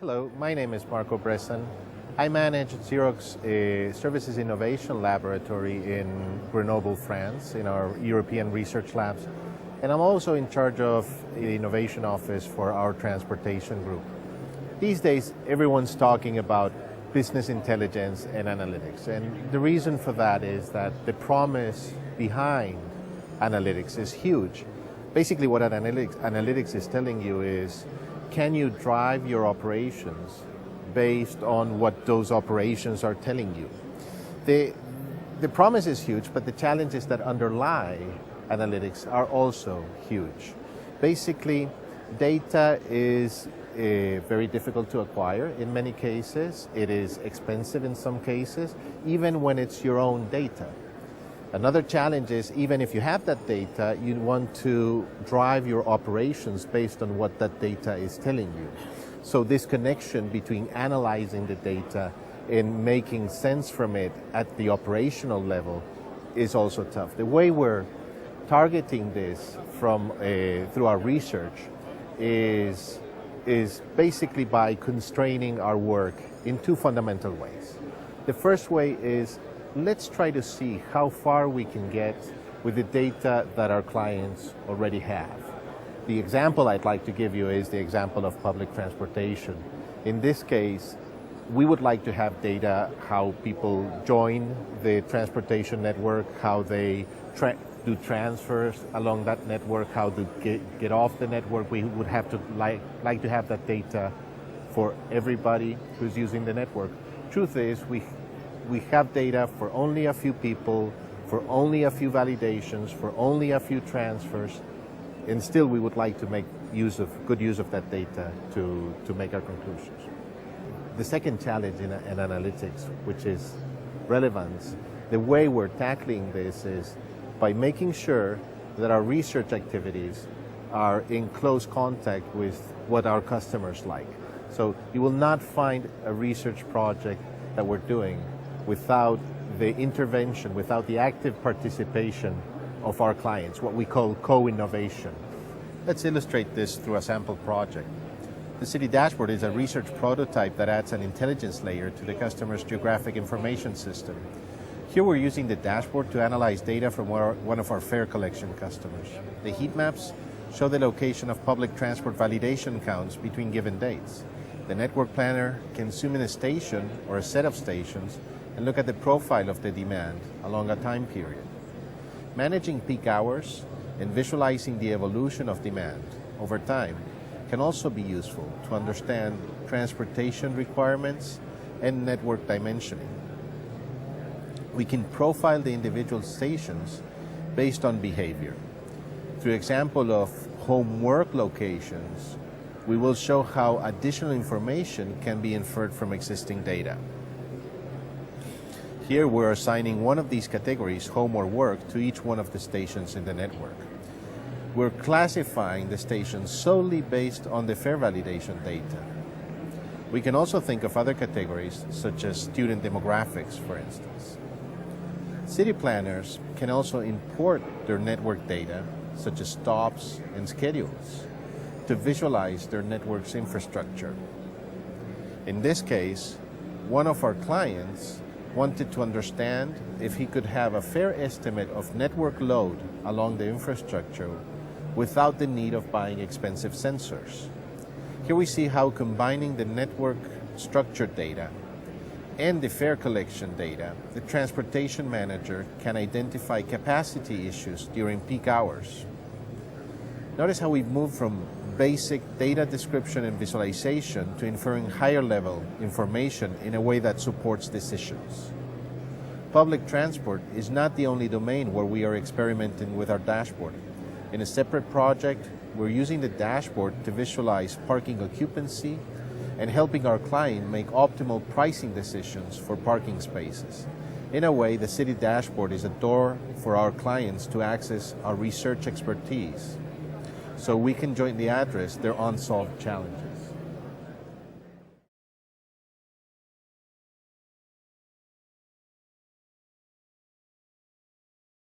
Hello, my name is Marco Bressan. I manage Xerox Services Innovation Laboratory in Grenoble, France, in our European research labs. And I'm also in charge of the innovation office for our transportation group. These days, everyone's talking about business intelligence and analytics. And the reason for that is that the promise behind analytics is huge. Basically, what analytics is telling you is, can you drive your operations based on what those operations are telling you? The promise is huge, but the challenges that underlie analytics are also huge. Basically, data is very difficult to acquire in many cases. It is expensive in some cases, even when it's your own data. Another challenge is, even if you have that data, you want to drive your operations based on what that data is telling you. So this connection between analyzing the data and making sense from it at the operational level is also tough. The way we're targeting this through our research is basically by constraining our work in two fundamental ways. The first way is, let's try to see how far we can get with the data that our clients already have. The example I'd like to give you is the example of public transportation. In this case, we would like to have data how people join the transportation network, how they do transfers along that network, how to get off the network. We would have to like to have that data for everybody who's using the network. Truth is, we have data for only a few people, for only a few validations, for only a few transfers, and still we would like to make good use of that data to make our conclusions. The second challenge in analytics, which is relevance, the way we're tackling this is by making sure that our research activities are in close contact with what our customers like. So you will not find a research project that we're doing without the intervention, without the active participation of our clients, what we call co-innovation. Let's illustrate this through a sample project. The City Dashboard is a research prototype that adds an intelligence layer to the customer's geographic information system. Here we're using the dashboard to analyze data from one of our fare collection customers. The heat maps show the location of public transport validation counts between given dates. The network planner can zoom in a station or a set of stations and look at the profile of the demand along a time period. Managing peak hours and visualizing the evolution of demand over time can also be useful to understand transportation requirements and network dimensioning. We can profile the individual stations based on behavior. Through example of homework locations, we will show how additional information can be inferred from existing data. Here we're assigning one of these categories, home or work, to each one of the stations in the network. We're classifying the stations solely based on the fare validation data. We can also think of other categories, such as student demographics, for instance. City planners can also import their network data, such as stops and schedules, to visualize their network's infrastructure. In this case, one of our clients wanted to understand if he could have a fair estimate of network load along the infrastructure without the need of buying expensive sensors. Here we see how combining the network structure data and the fare collection data, the transportation manager can identify capacity issues during peak hours. Notice how we've moved from basic data description and visualization to inferring higher level information in a way that supports decisions. Public transport is not the only domain where we are experimenting with our dashboard. In a separate project, we're using the dashboard to visualize parking occupancy and helping our client make optimal pricing decisions for parking spaces. In a way, the City Dashboard is a door for our clients to access our research expertise, so we can jointly address their unsolved challenges.